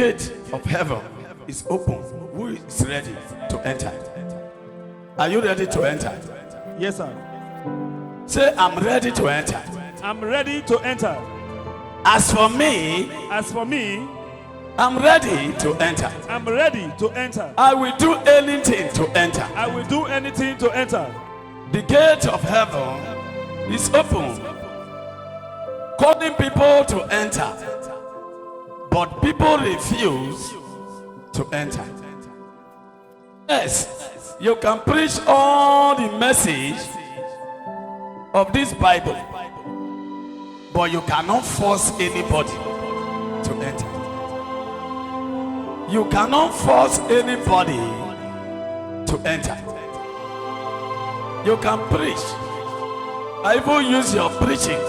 gate of heaven is open. Who is ready to enter? Are you ready to enter? Yes, sir. Say, I'm ready to enter. I'm ready to enter. As for me, I'm ready to enter. I'm ready to enter. I will do anything to enter. I will do anything to enter. The gate of heaven is open, calling people to enter, but people refuse to enter. Yes, you can preach all the message of this Bible, but you cannot force anybody to enter. You cannot force anybody to enter. You can preach. I even use your preaching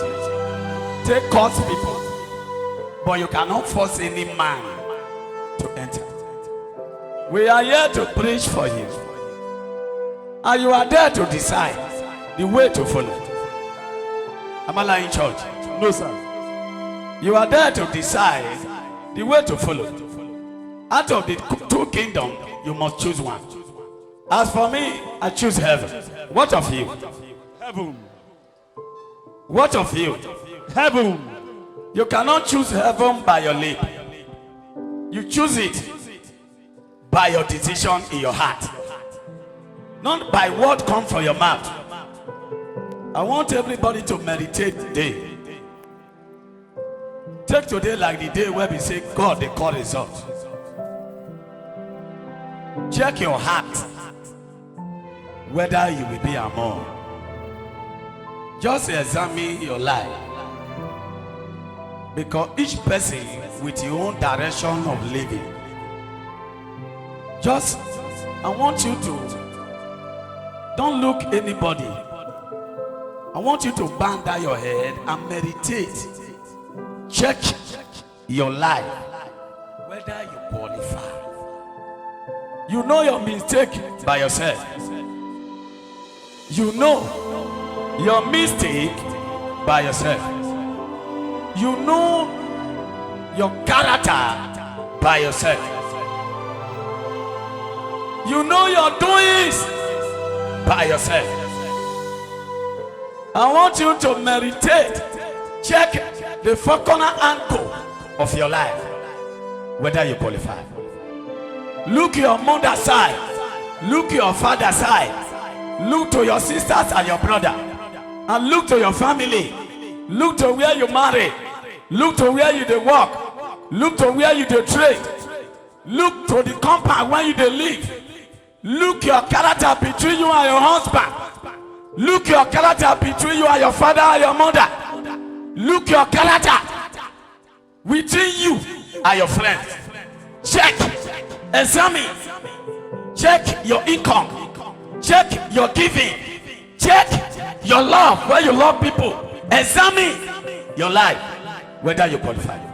to cause people, but you cannot force any man to enter. We are here to preach for you, and you are there to decide the way to follow. Am I lying, church? No, sir. You are there to decide the way to follow. Out of the two kingdoms, you must choose one. As for me, I choose heaven. What of you? Heaven. What of you? Heaven. You cannot choose heaven by your lip. You choose it by your decision in your heart, not by what comes from your mouth. I want everybody to meditate today. Take today like the day where we say God they call results. Check your heart whether you will be among. Just examine your life, because each person with your own direction of living. Just, I want you to don't look anybody. I want you to bend down your head and meditate. Check your life whether you qualify. You know your mistake by yourself. You know your mistake by yourself. You know your character by yourself. You know your doings by yourself. I want you to meditate. Check the four corner angle of your life whether you qualify. Look your mother's side. Look your father's side. Look to your sisters and your brother. And look to your family. Look to where you marry. Look to where you dey work. Look to where you dey trade. Look to the compound where you dey live. Look your character between you and your husband. Look your character between you and your father and your mother. Look your character between you and your friends. Check, examine, check your income, check your giving, check your love where you love people. Examine your life whether you qualify.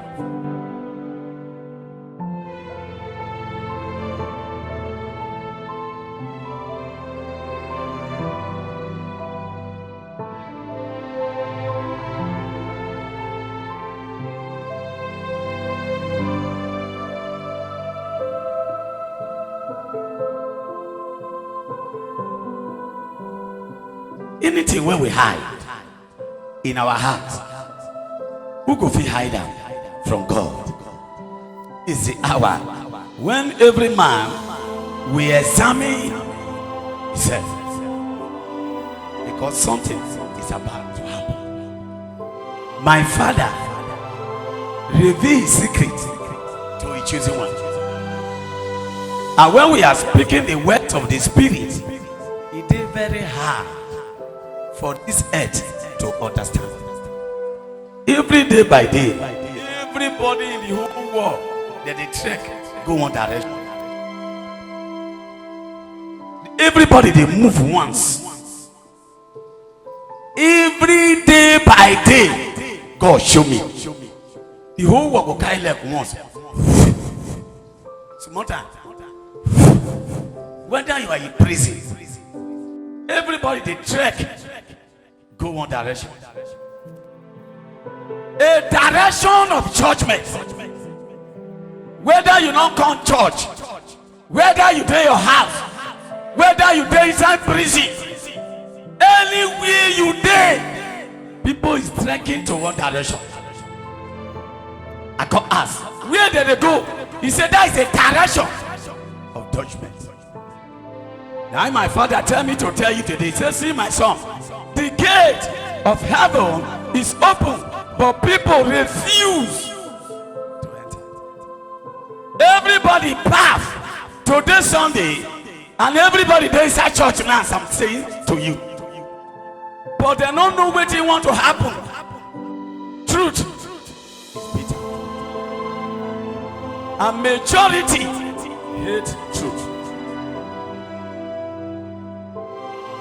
Anything where we hide in our hearts, who go fit hide them from God? Is the hour when every man will examine himself, because something is about to happen. My Father reveal his secret to his chosen one, and when we are speaking the words of the Spirit, it is very hard for this earth to understand. Every day by day, everybody in the whole world, they trek go one direction. Everybody they move once. Every day by day, God show me. The whole world will carry like once. Small time. Whether you are in prison, everybody they trek go one direction. A direction of judgment. Whether you don't come church, whether you dey your house, whether you dey inside prison, anywhere you dey, people is trekking to one direction. I come ask, where did they go? He said that is a direction of judgment. Now my father tell me to tell you today. He said, see my son, the gate of heaven is open, but people refuse to enter. Everybody pass today Sunday, and everybody dey inside church now, as I'm saying to you. But they don't know what they want to happen. Truth is bitter. And majority hate truth.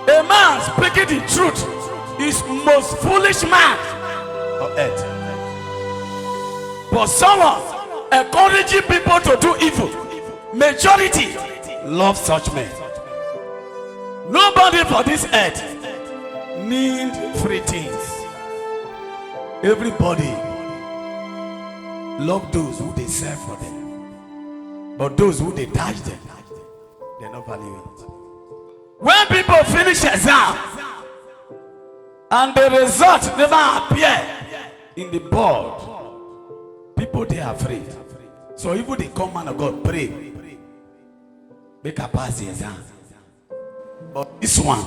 A man speaking the truth is most foolish man on earth. But someone encouraging people to do evil, majority love such men. Nobody for this earth need free things. Everybody love those who they serve for them, but those who they touch them, they not value it. When people finish exam and the result never appear in the board, people they are afraid. So even they come, man of God, pray, make a pass the exam. But this one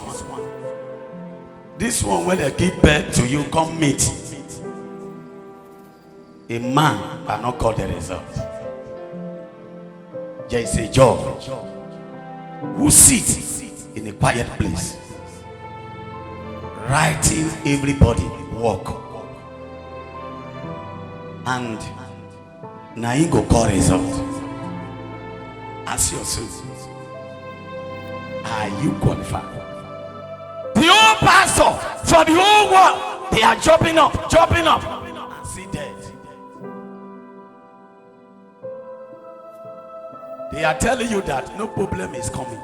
when they give birth to you, come meet. A man cannot call the result. There is a judge who sits in a quiet place, writing everybody work, and now he go call result. Ask yourself, are you qualified? The whole pastor for the whole world, they are jumping up, and see dead. They are telling you that no problem is coming.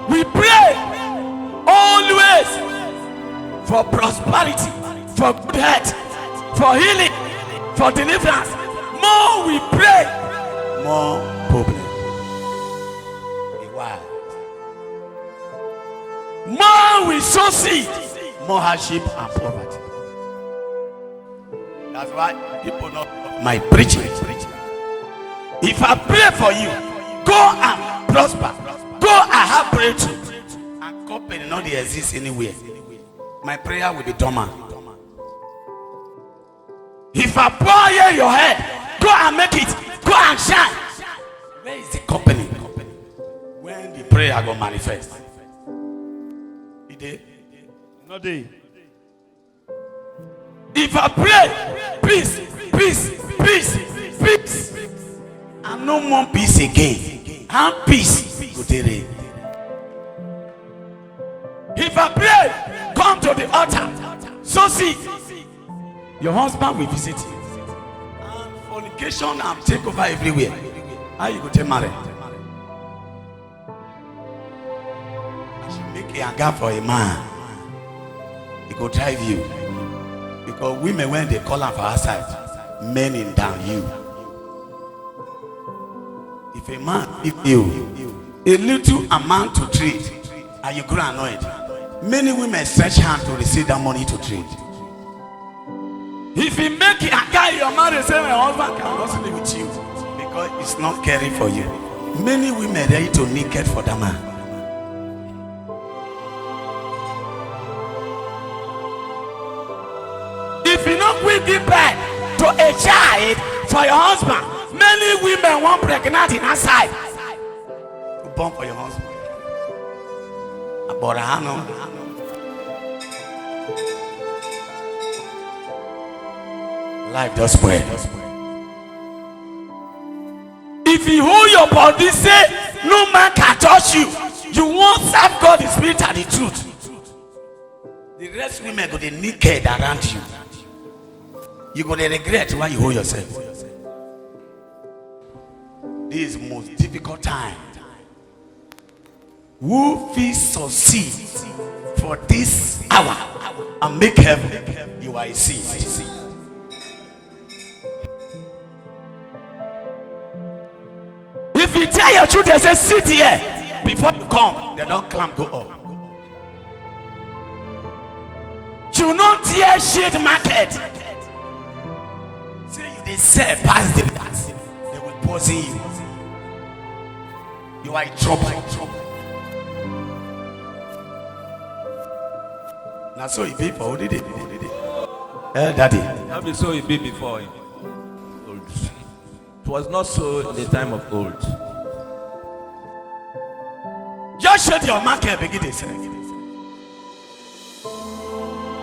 We pray always for prosperity, for good health, for healing, for deliverance. More we pray, more problem. Why? More we sow seed, more hardship and poverty. That's why people not my preaching. If I pray for you, go and prosper. Go and have breakthrough. And company not they exist anywhere. My prayer will be dormant. If I pour here your head, go and make it. Go and shine. Where is the company? When the prayer go manifest. Not day. If I pray, peace, peace, peace, peace, and no more peace again. And peace. If I pray, come to the altar. So see, your husband will visit you. And fornication and take over everywhere. How you go to marry? I should make a gap for a man. He go drive you. Because women, when they call him for outside, men in down you. If a man give you a little amount to trade and you grow annoyed, many women stretch hand to receive that money to trade. If you make a guy your marriage say my husband cannot sleep with you because it's not caring for you, many women ready to naked for that man. If you not quick give birth to a child for your husband, many women want pregnant in outside to born for your husband. But I know. Life does spread. If you hold your body, say no man can touch you. You won't serve God, the spirit and the truth. The rest women go they naked around you. You go they regret why you hold yourself. This is the most difficult time. Who will succeed for this hour? and make heaven, you are a seed. If you tell your children, say, sit here, before you come, they don't climb, go up. You not dare shade market. Say they sell past the gas, they will poison you. You are in trouble. Now so it be for did it? Daddy. How be so it be before him? Old. It was not so in the time of old. Just shut your market and begin to say.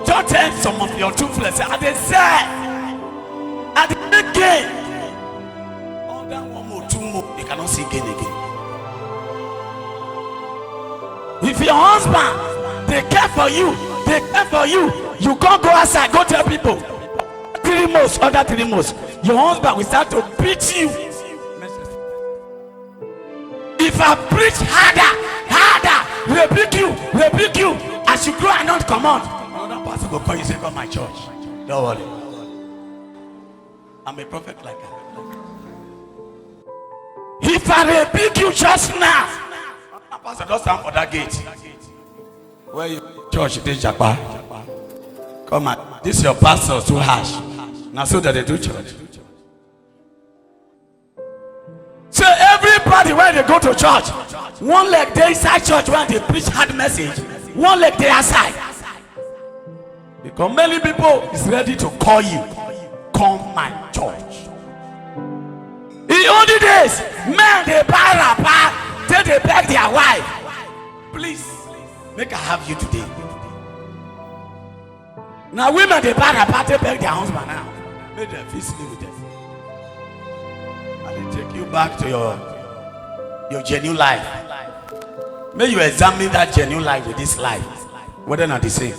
Just tell some of your two friends, and they say, at the again. Oh, that one more, two more, they cannot see again. If your husband, they care for you, you can't go outside, go tell people. 3 months, other 3 months, your husband will start to beat you. If I preach harder, rebuke you, as you grow and not come out. Another pastor will call you, say, come my church. Don't worry. I'm a prophet like that. If I rebuke you just now, pastor don't stand for that gate. Where you church this Japa. Come on, this your pastor too harsh. Now so that they do church. So everybody when they go to church, one leg they inside church when they preach hard message, one leg they outside. Because many people is ready to call you, come my church. In olden days, men they buy rapper, till they beg their wife, please make I have you today. Now women they buy rapper, they beg their husband now, make them feel sleep with them. And they take you back to your genuine life. May you examine that genuine life with this life, whether or not the same.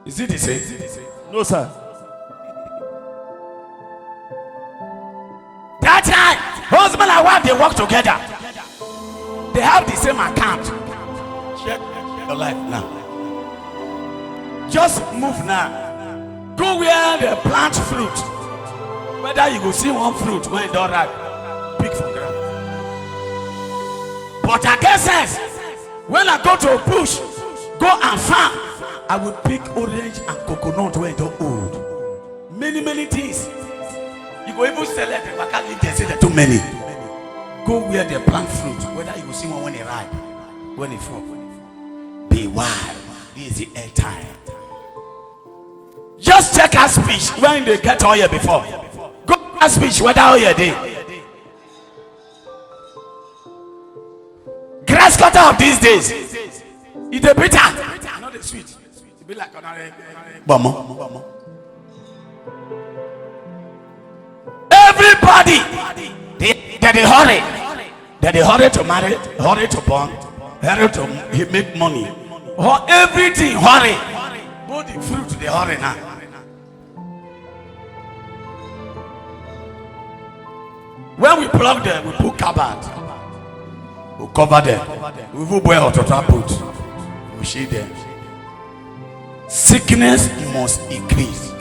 Is it the same? No, sir. That time, husband and wife they work together. They have the same account. Check your life now. Just move now. Go where they plant fruit. Whether you go see one fruit when it don't ripe, pick from ground. But I guess sense. When I go to a bush, go and farm, I will pick orange and coconut when it don't old. Many things. You go even sell it, but I can't leave there, say they're too many. Go where they plant fruit, whether you will see one when it ripe, when it fall. Be wise. This is the end time. Just check our speech when they get oil before. Go our speech whether oil day. Grass cutter of these days. It's a bitter. Not the sweet. It be like another bomo. Everybody they hurry to marry, hurry to born, hurry to make money. Everything hurry. Both the fruit they hurry now. When we plug them, we put cupboard. We cover them. We will wear hot put. We shade them. Sickness must increase.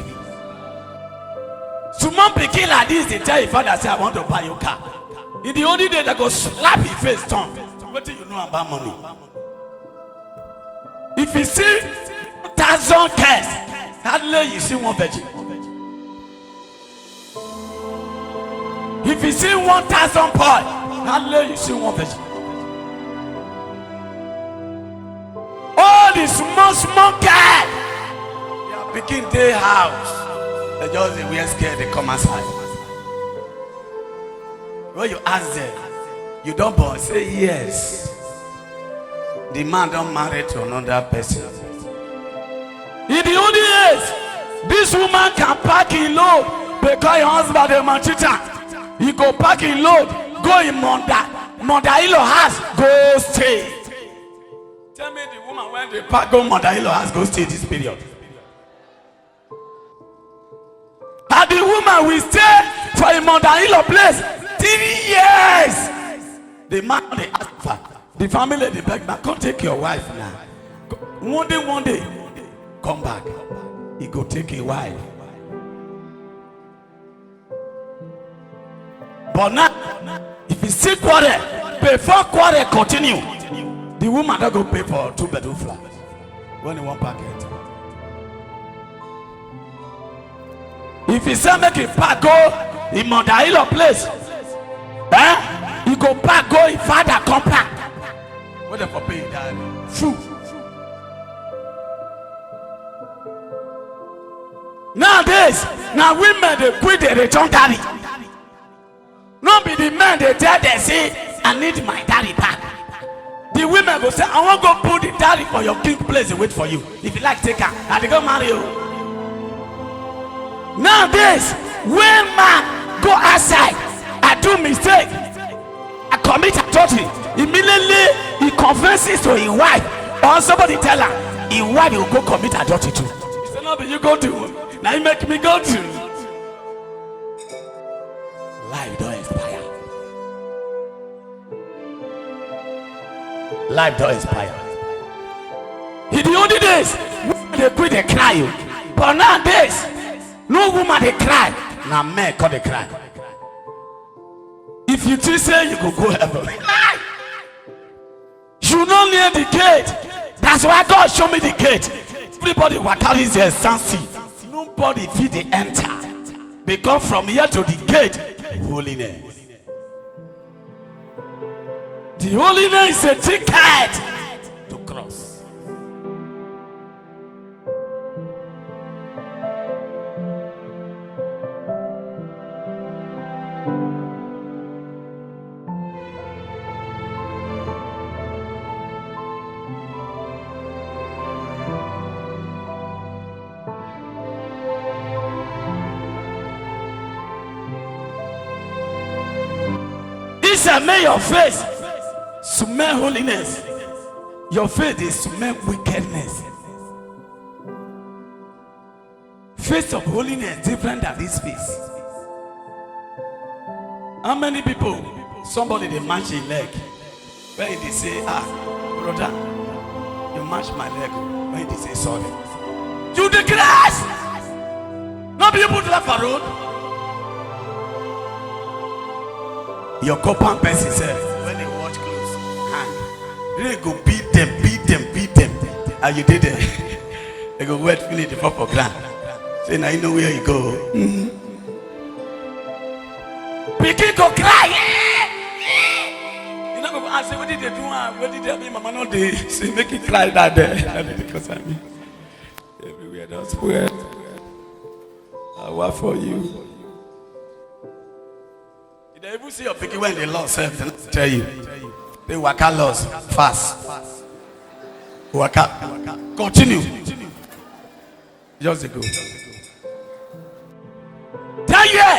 Someone picking like this, they tell your father, say, I want to buy your car. In the only day they go slap his face tongue. What do you know about money? If you see 1,000 cars, hardly you see one virgin. If you see 1,000 boy, hardly you see one virgin. All the small cars, they are picking their house. They just they wear scared, they come outside. When you ask them, you don't born, say yes. The man don't marry to another person. In the old days, this woman can pack in load because your husband is a cheater. He go pack in load, go in mother-in-law house, go stay. Tell me the woman when they pack go mother-in-law house, go stay this period. And the woman will stay for a mother-in-law place 3 years. The man they ask for, the family they beg, but come take your wife now. One day, come back, he go take a wife. But now, if you see quarrel, before quarrel continue, the woman don't go pay for 2-bedroom flat when he want packet. If he say make him pack go in Mother place, he go pack go his father come back. What if I pay that? Fool. Nowadays, now women they quit the return daddy. Not be the men they tell they say, I need my daddy back. The women go say, I want to go put the daddy for your king place and wait for you. If you like, take her. And they go marry you. Nowadays, when man go outside, I do mistake, I commit adultery, immediately he confesses to his wife, or somebody tell her, his wife will go commit adultery too. He said, no, but you go to, now you make me go to. Life don't expire. Life don't expire. In the olden days, they quit they cry. But nowadays, no woman they cry. Now men call they cry. If you just say you go heaven, you don't near the gate. That's why God show me the gate. Everybody what carries their sense. Nobody fit they enter. Because from here to the gate, holiness. The holiness is a ticket to cross. This has made your face smell holiness. Your face is smell wickedness. Face of holiness different than this face. How many people, somebody they match a leg, when they say, brother, you match my leg, when they say sorry, you the grass, not be able to laugh a road. Your compound person said, when they watch close, hand, they go beat them, and you did it. They go wet finish the proper ground. Say now you know where you go. Begin to cry. You know, I say, what did they do? What did they do? Mama no they say make it cry that day. Because I mean, everywhere that's where I work for you. They even see your picking when they lost self, they tell you. They work out lost fast. Work out. Continue. Just go. Tell you,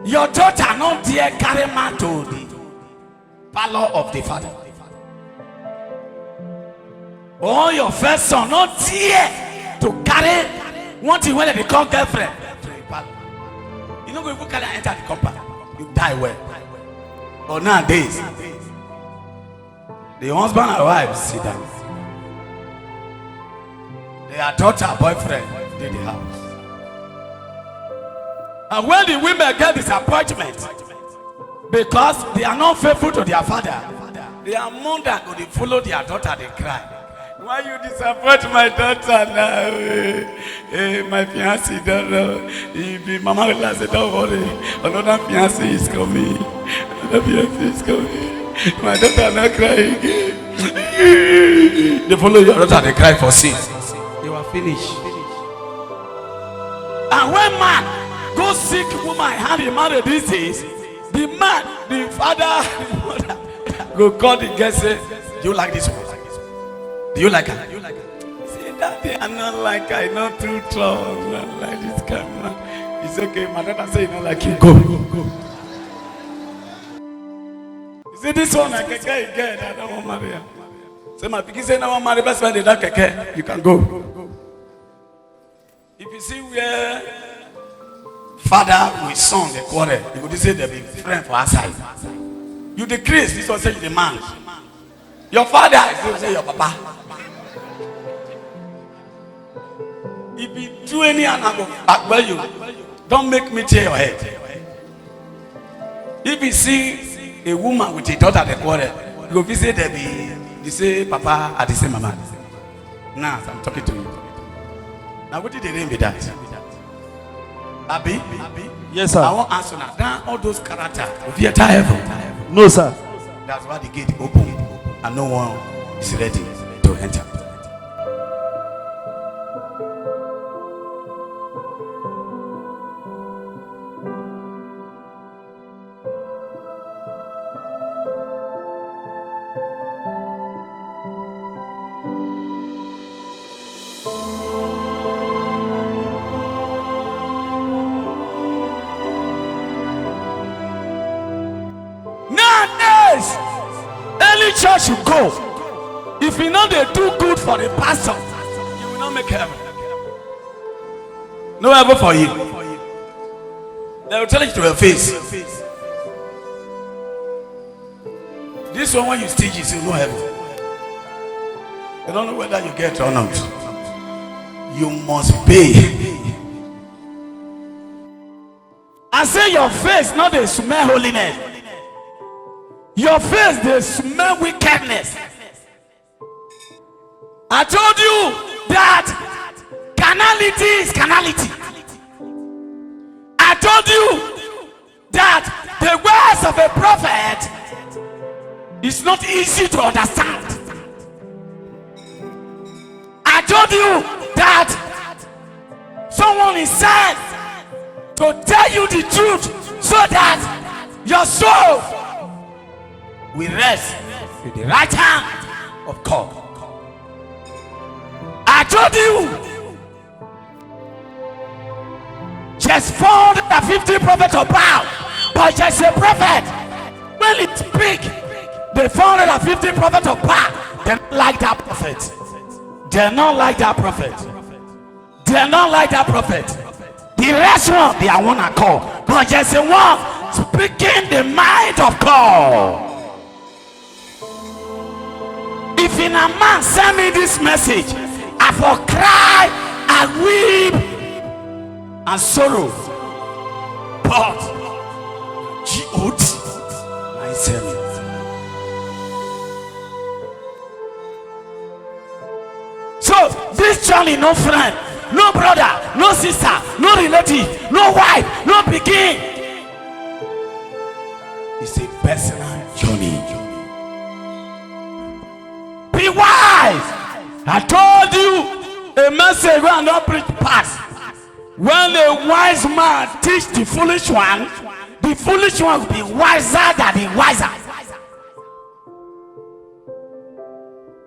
your daughter not dare carry man to the parlor of the father. Or your first son not dare to carry one thing when they call girlfriend. You know, when you can enter the compound, you die well. But nowadays, the husband and wife sit down. Their daughter, boyfriend, did the house. And when the women get disappointment, because they are not faithful to their father, their mother go to follow their daughter, they cry. Why you disappoint my daughter now? Hey, my fiancé don't know. If Mama will say, don't worry. Another fiancé is coming. Another fiancé is coming. My daughter not crying. They follow your daughter, they cry for sin. You are finished. And when man go seek woman, how he marry these days, the man, the father, the mother, go call the guest say, do you like this one? Do you like her? Say that I'm not like her, not too tall, not like this camera. It's okay, my daughter say not like you. Go. You see this one, I can get, I don't want to marry her. Say my pikin say no one marry, best friend they don't care. You can go. If you see where father with son they quarrel, you could say they be friend for outside. You decrease, this one say you the man. Your father is say your papa. If you do any anago, you don't make me tear your head. If you see a woman with a daughter at the quarter, you go visit them. You say, Papa, I say, Mama. Now I'm talking to you. Now what did they name with that? Abi? Yes, sir. I won't answer now. Down all those characters of your heaven. No, sir. That's why the gate open and no one is ready to enter. Nowadays, early church you go. If you know they do good for the pastor, you will not make heaven. No heaven for you. They will tell it to your face. This one when you stage is no heaven. You don't know whether you get or not. You must pay. I say your face, not they smell holiness. Your face, they smell wickedness. I told you that carnality is carnality. I told you that the words of a prophet is not easy to understand. I told you that someone is sent to tell you the truth so that your soul will rest with the right hand of God. I told you just 450 prophets of Baal, but just a prophet when it speak, the 450 prophets of Baal, they don't like that prophet. They're not like that prophet. They're not like that prophet. The rest one, they are one I call, but just a one speaking the mind of God. If in a man send me this message, I for cry, I weep, and sorrow. But God, I send it. So this journey, no friend, no brother, no sister, no relative, no wife, no begin. It's a personal journey. Be wise. I told you a message when not preach past. When a wise man teach the foolish one will be wiser than the wiser.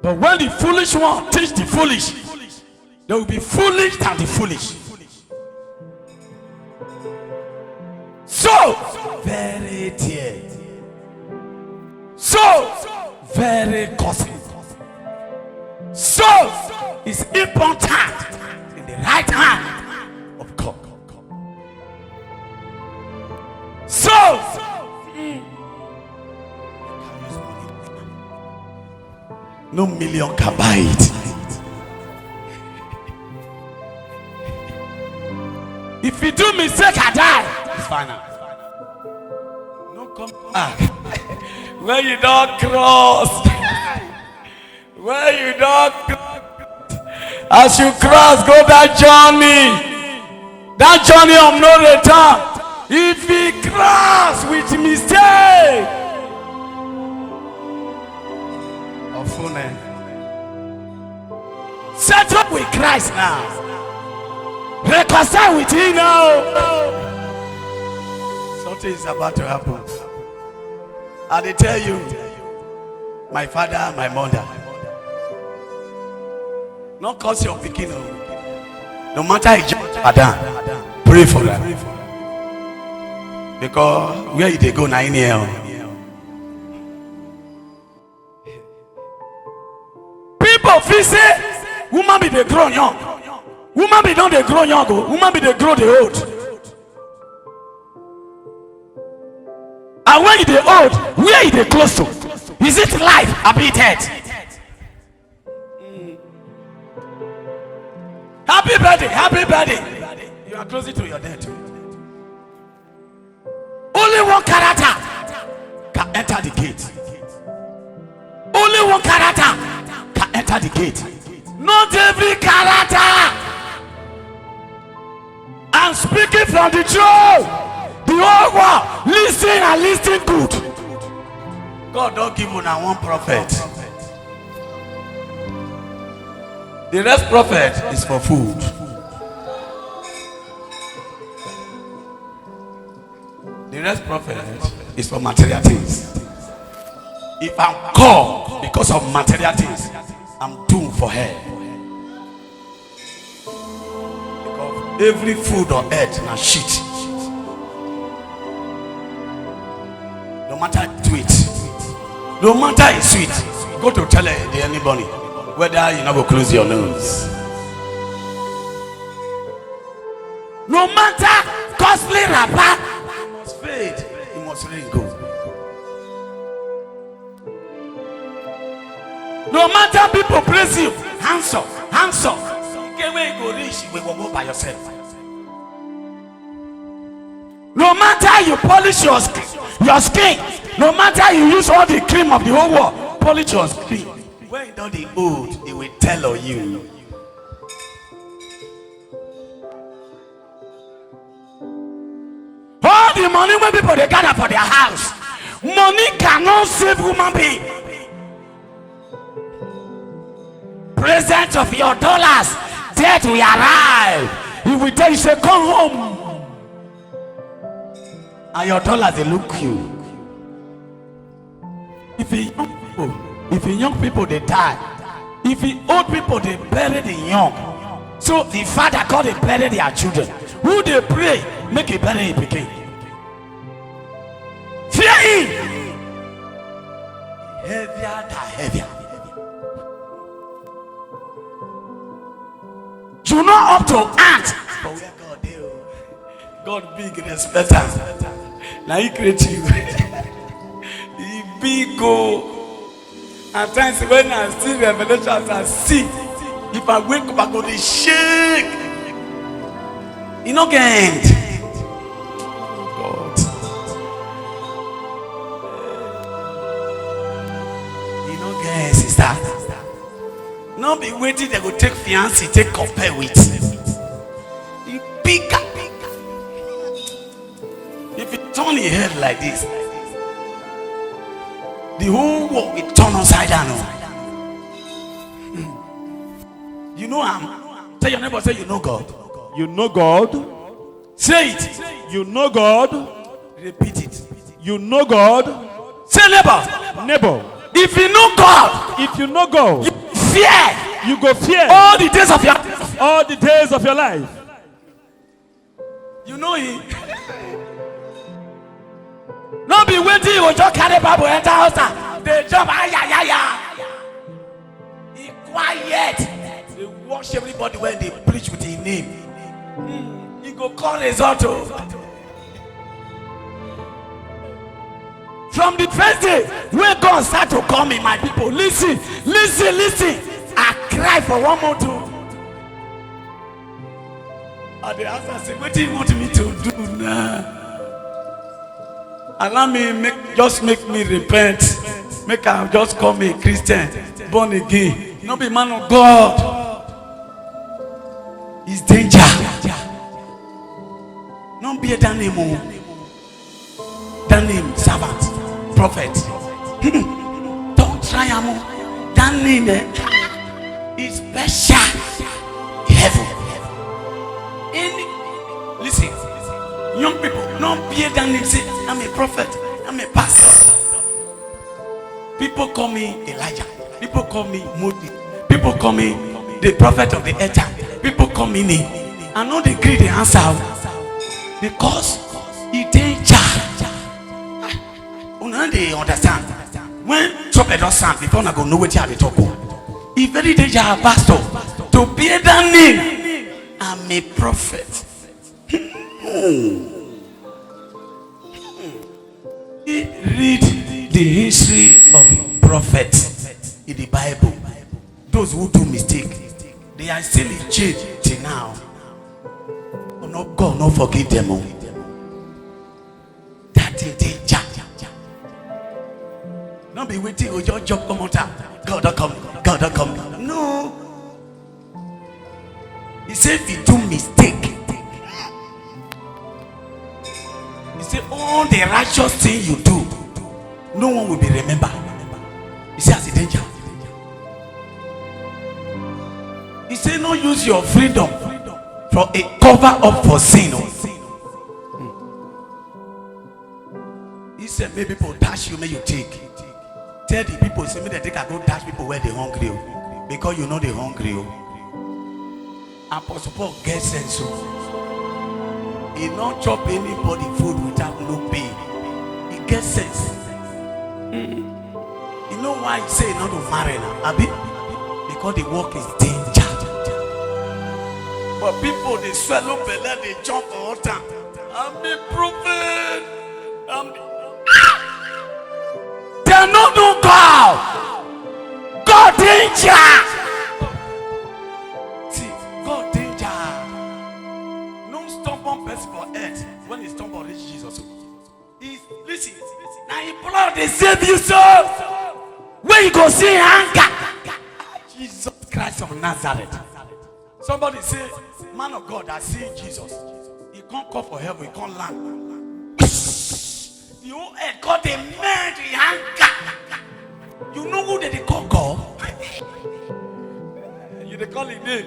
But when the foolish one teach the foolish, they will be foolish than the foolish. So very dear, so very costly. So it's important in the right hand of God. So no million can buy it. If you do mistake, I die. It's final. No come back. When you don't cross. Where you don't, as you cross, go that journey of no return. If he cross with mistake, settle with Christ now. Reconcile with him now. Something is about to happen. And they tell you, my father, my mother. Not cause your picking. No matter Adam, pray for them. Because where they go 9 years. People feel say woman be they grow young. Woman be don't they grow young. Woman be they grow the old. And when they old, where they close to? Is it life or be dead? How Happy birthday, happy birthday. You are closer to your death. Only one character can enter the gate. Only one character can enter the gate. Not every character. I'm speaking from the throne. The whole world, listen and listen good. God don't give you now one prophet. The rest prophet is for food. The rest prophet is for material things. If I'm called because of material things, I'm doomed for hell. Because every food on earth na shit. No matter sweet, no matter it's sweet, go to tell anybody whether you not go close your nose. No matter costly rapper, it must fade, it must rain go. No matter people praise you, hands up, hands up. Get where you go reach, you will go by yourself. No matter you polish your skin, no matter you use all the cream of the whole world, polish your skin. When you know the old, it will tell on you. All the money when people they gather for their house, money cannot save human being. Present of your dollars, death will arrive. He will tell you, say, come home. And your dollars, they look you. If the young people, they die. If the old people, they bury the young. So the father called they bury their children. Who they pray, make it bury a pikin. Fear him. Heavier than heavier. You not up to ant. But where God do? God big respecter. Now he create you. He big go. At times when I see revelations, I see. If I wake up, I go to shake. You know get end. God. You know get end, sister. Not be waiting they go take fiancé, take compare with. You bigger. If you turn your head like this, the whole world will turn upside down. You know I'm. Tell your neighbor, say you know God. You know God. Say it. You know God. Repeat it. You know God. Say neighbor. Neighbor. If you know God, If you know God, you fear. you go fear All the days of your life. all the days of your life. You know him. No be waiting, you will just carry Bible enter house. They jump, He quiet. They watch everybody when they preach with his name. He go call result. From the first day when God start to call me, my people, listen. I cry for one more too. And the answer say, what do you want me to do now? Allow me, just make me repent. Make I just call me a Christian, born again. Not be man of God. It's danger. Don't be a that name. That name, servant, prophet. Don't try him. That name is special. Heaven. Listen, young people, don't be a that name. Say, I'm a prophet. I'm a pastor. People call me Elijah. People call me Moses. People call me the prophet of the earth. People call me name. I know they agree the answer because it danger. They understand when trumpet does sound before I go know what you have to talk about. If very danger, pastor, to be a damn name, I'm a prophet. Read the history of prophets in the Bible. Those who do mistake, they are still in jail till till now, God no forgive them. That is danger. Don't be waiting with your job come out. God don't come. God don't come. No. He said if you do mistake, he said all the righteous thing you do, no one will be remembered. He said that's a danger. He said no use your freedom for a cover up for sin. He said maybe people dash you, may you take. Tell the people, say me they take a go dash people where they hungry, because you know they hungry. Apostle Paul get sense. He not chop anybody food without no pay. He gets sense. You know why he say not to marry now, Abi? Because the work is danger. But people they swallow belly, they jump all time. I'm the prophet. They no know God. God danger. See, God danger. No stubborn person for earth when he stumble reach Jesus. Listen. Now he blood they save you so. Where you go see anger? Jesus Christ of Nazareth. Somebody say, man of God, I see Jesus. He can't call for heaven, he can't land. You got a man the anger. You know who they call God? You they call him name.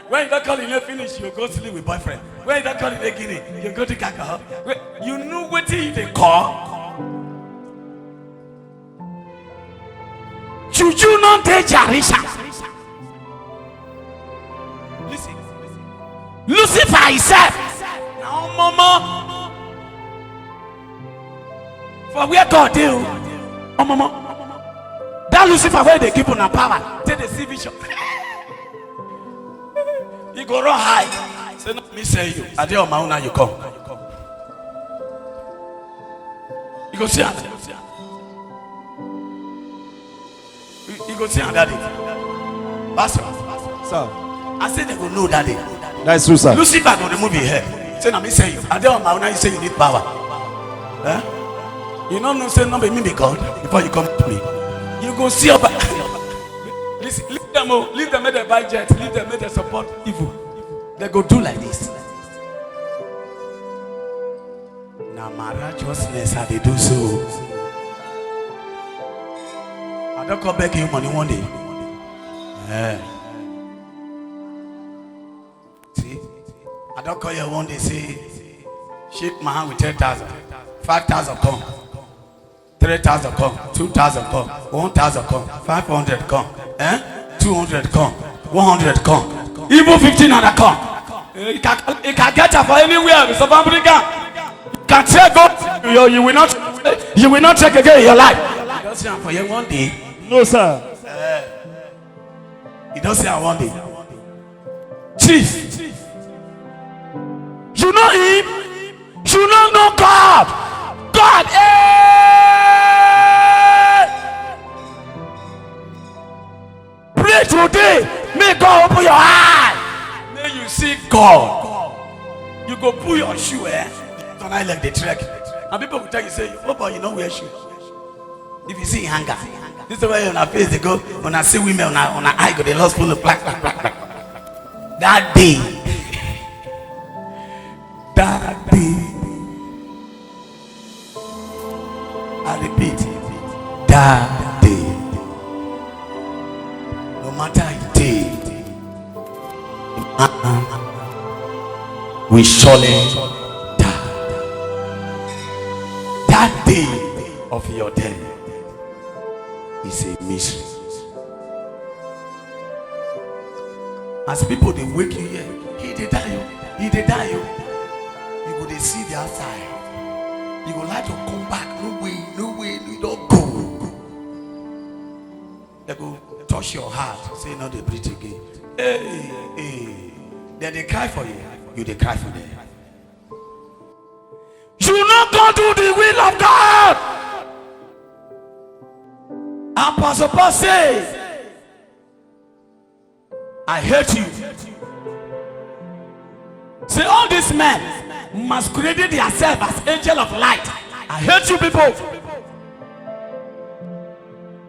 When you don't call him name finish, you go sleep with boyfriend. When you don't call him name guinea, you go to alcohol. You know what they call? Juju non te jarisha. Listen. Lucifer himself. Now, mama. For where God do? Oh, mama. That Lucifer where they give on a power. Take the see vision. You go run high. Say, no, me say you. I tell my own now you come. You go see her. You go see her, daddy. Pastor. Sir. I said they will know that day. That's true, sir. Lucifer will remove your hair. Say, no, me say you. I tell my own now you say you need power. You don't know, say, no, me be God before you come to me. You go see your Listen, leave them, leave them, make them buy jets, leave them, make them support evil. They go do like this. Now, my righteousness, how they do so. I don't come back you money one day. See, I don't call you one day, say, shake my hand with 10,000, 5,000 come. 3,000 come, 2,000 come, 1,000 come, 500 come, 200 come, 100 come, even 1,500 come. You can get her for anywhere. Mr. Bambriga. You can take God. You will not take again in your life. You don't say I'm for you one day. No, sir. You don't say I'm one day. Chief, you know him. You don't know God. God, pray today. May God open your eye. May you see God. You go pull your shoe, Don't I like the track? And people will tell you, say, oh boy, you know wear shoe. If you see hanger, this is the way on our face they go. When I see women on our eye, go they lost full of black. That day, I repeat, that day, no matter the day, we surely die. That day of your death is a mystery. As people they wake you here, he they die you. You go they see the outside. You go like to come back. No way, you don't go. They go touch your heart. Say no, they breathe again. Hey. Then they cry for you. You they cry for them. You not go do the will of God. Apostle Paul says, I hate you Say all these men masquerading themselves as angel of light. I hate you people.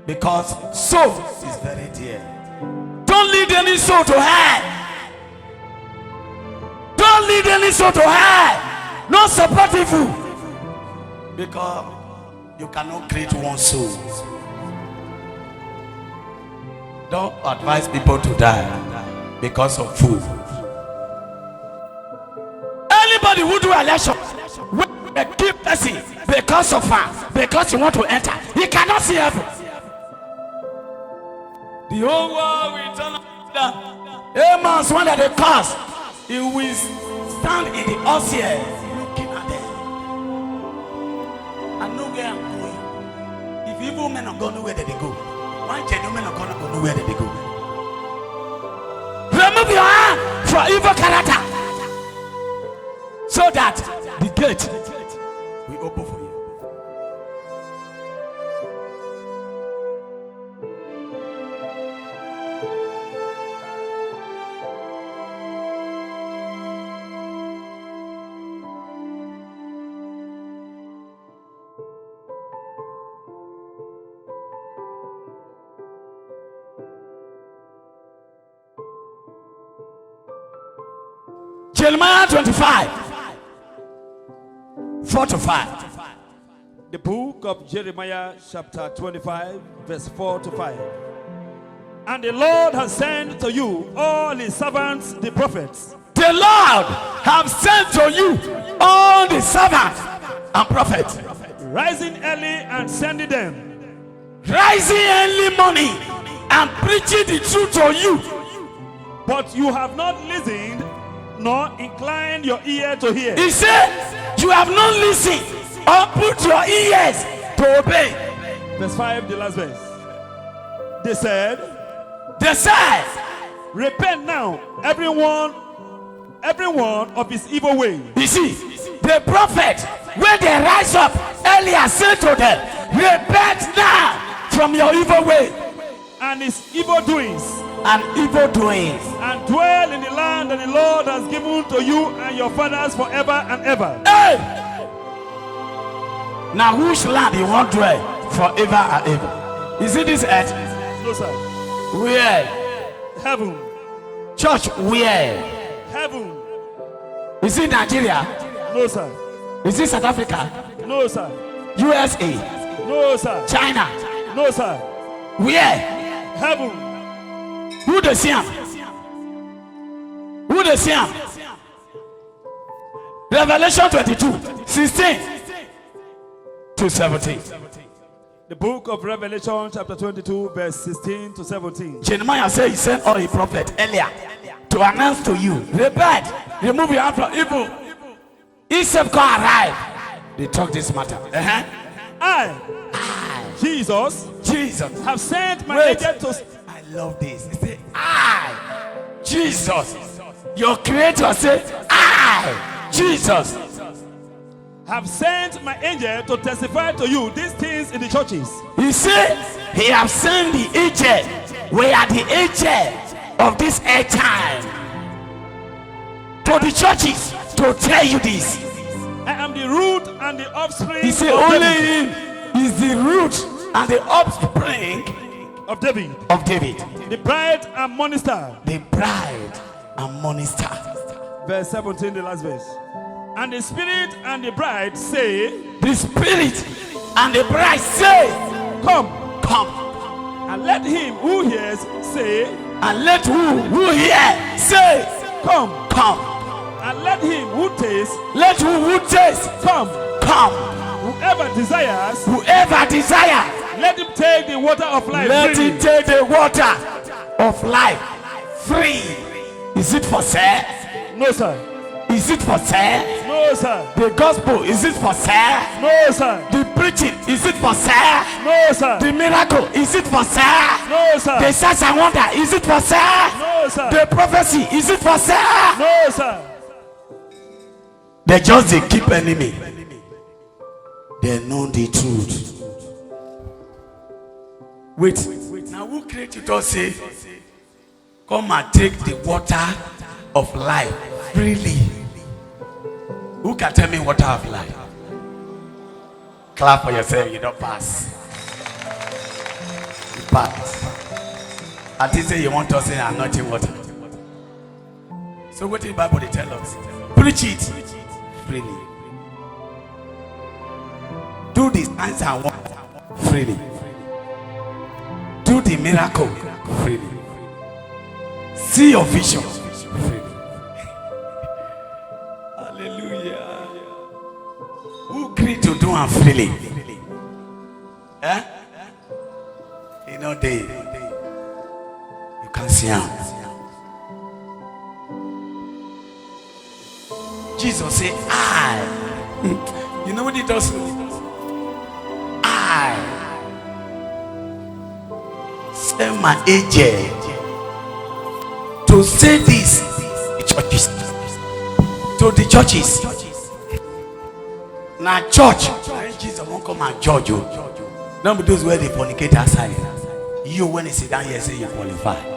Because soul is very dear. Don't lead any soul to hell. Don't lead any soul to hell. Not support evil. Because you cannot create one soul. Don't advise people to die because of food. Anybody who do election will keep person because of her, because you want to enter, he cannot see heaven. The whole world will turn down. Amos, one of the cars, he will stand in the ocean looking at them. I know where I'm going. If evil men are going, where did they go? Why genuine men are going to go nowhere did they go? Remove your hand from evil character, so that the gate will open for you. Jeremiah 25, 4-5. The book of Jeremiah, chapter 25, verse 4-5. And the Lord has sent to you all his servants, the prophets. The Lord have sent to you all the servants and prophets, Rising early and sending them. rising early morning and preaching the truth to you. But you have not listened, nor inclined your ear to hear. He said, you have not listened or put your ears to obey. Verse 5, the last verse. They said, repent now, everyone of his evil way. You see, the prophet, when they rise up earlier, said to them, repent now from your evil way and his evil doings, and evil doings, and dwell in the land that the Lord has given to you and your fathers forever and ever. Hey! Now which land you want to dwell forever and ever? Is it this earth? No, sir. Where? Heaven. Church, where? Heaven. Is it Nigeria? No, sir. Is it South Africa? No, sir. USA? No, sir. China? No, sir. Where? Heaven. Who the same? Who the same? Revelation 22:16-17. The book of Revelation, chapter 22, verse 16-17. Jeremiah said he sent all his prophets earlier to announce to you, repent, remove your hand from evil. Isaac God arrived. They talk this matter. I, Jesus, have sent my angel to. I love this. He said, I, Jesus, your creator said, I, Jesus, have sent my angel to testify to you these things in the churches. He said, he have sent the angel. We are the angel of this end time to the churches to tell you this. I am the root and the offspring. He said, only him is the root and the offspring of David. The bride and morning star. The bride and morning star. Verse 17, the last verse. And the spirit and the bride say, the spirit and the bride say, come, come. And let him who hears say, and let who hears say, come, come. And let him who tastes, who tastes, come, come. Whoever desires, let him take the water of life. Let him take the water of life free. Is it for sale? No, sir. Is it for sale? No, sir. The gospel, is it for sale? No, sir. The preaching, is it for sale? No, sir. The miracle, is it for sale? No, sir. The signs and wonder, is it for sale? No, sir. The prophecy, is it for sale? No, sir. They just they keep enemy. They know the truth. Wait. Now who created to say, come and take the water of life freely? Who can tell me water of life? Clap for yourself, you don't pass. You pass. At least say you want us in anointing water. So what did the Bible tell us? Preach it freely. Do the signs and wonders freely. Do the miracle freely. See your vision freely. Hallelujah. Who agreed to do and freely? Eh? You know they you can see him. Jesus said, I. You know what he does? I send my agent to say this to the churches. Now church, Jesus won't come and judge you. None of those where they fornicate outside. You when you sit down here say you qualify.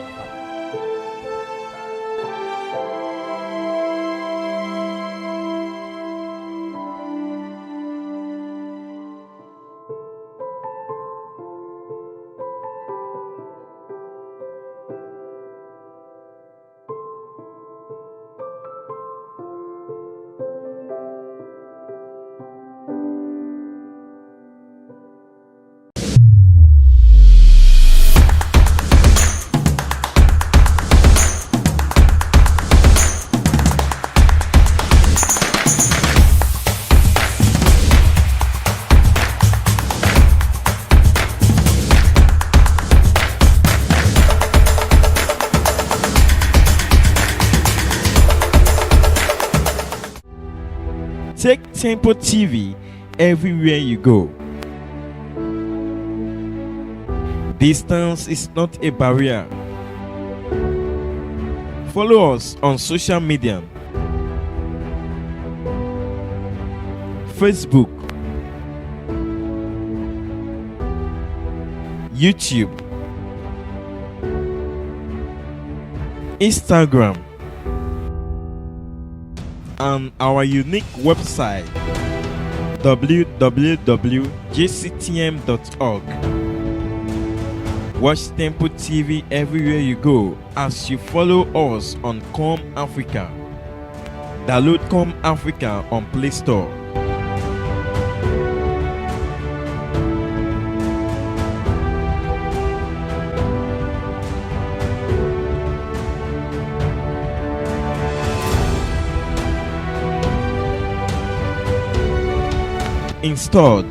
Take Temple TV everywhere you go. Distance is not a barrier. Follow us on social media: Facebook, YouTube, Instagram, and our unique website www.jctm.org. Watch Temple TV everywhere you go as you follow us on Come Africa. Download Come Africa on Play Store. Installed.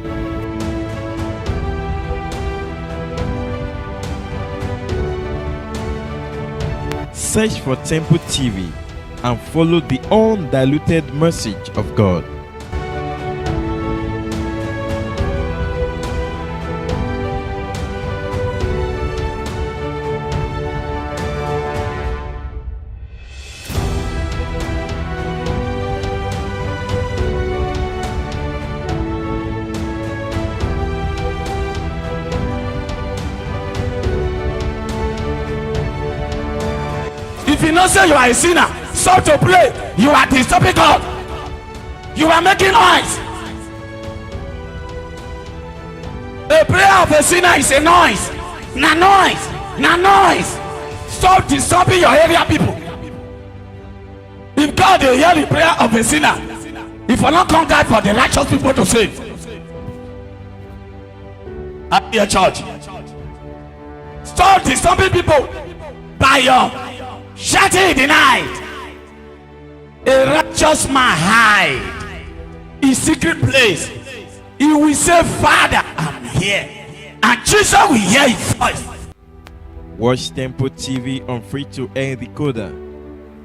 Search for Temple TV and follow the undiluted message of God. If you not say you are a sinner, stop to pray. You are disturbing God. You are making noise. The prayer of a sinner is a noise. Na noise. Na noise. Stop disturbing your area people. If God will hear the prayer of a sinner, if will not come down for the righteous people to save. At your church. Stop disturbing people by your shouting in the night. A righteous man hide in secret place. He will say, Father, I'm here. And Jesus will hear his voice. Watch Temple TV on free-to-air decoder.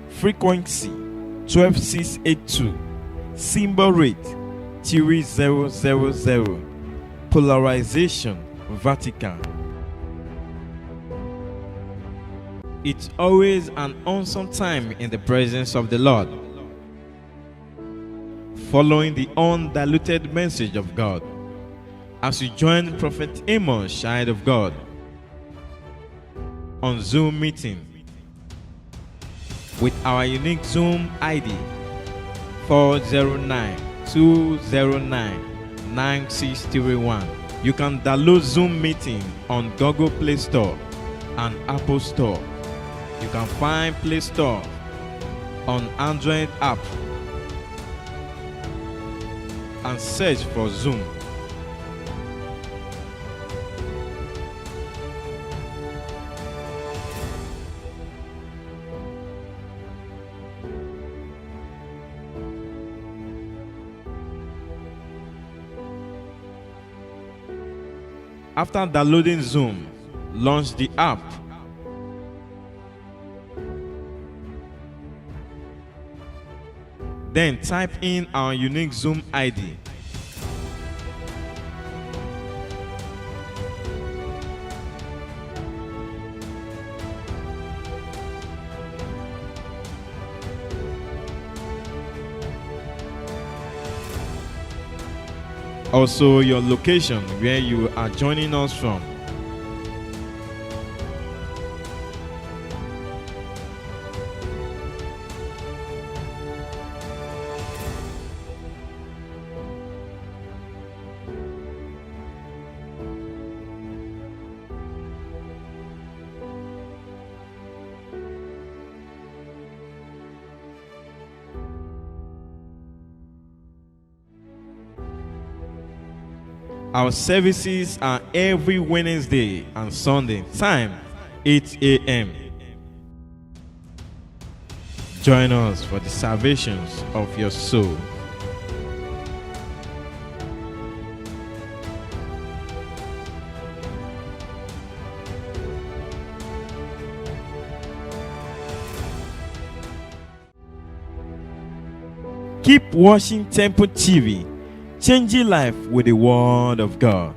Frequency 12682. Symbol rate 3000. Polarization vertical. It's always an awesome time in the presence of the Lord. Following the undiluted message of God as you join Prophet Amos, child of God, on Zoom meeting with our unique Zoom ID 409-209-9631. You can download Zoom meeting on Google Play Store and Apple Store. You can find Play Store on Android app and search for Zoom. After downloading Zoom, launch the app. Then type in our unique Zoom ID. Also, your location where you are joining us from. Our services are every Wednesday and Sunday, time 8 a.m. Join us for the salvations of your soul. Keep watching Temple TV, changing life with the Word of God.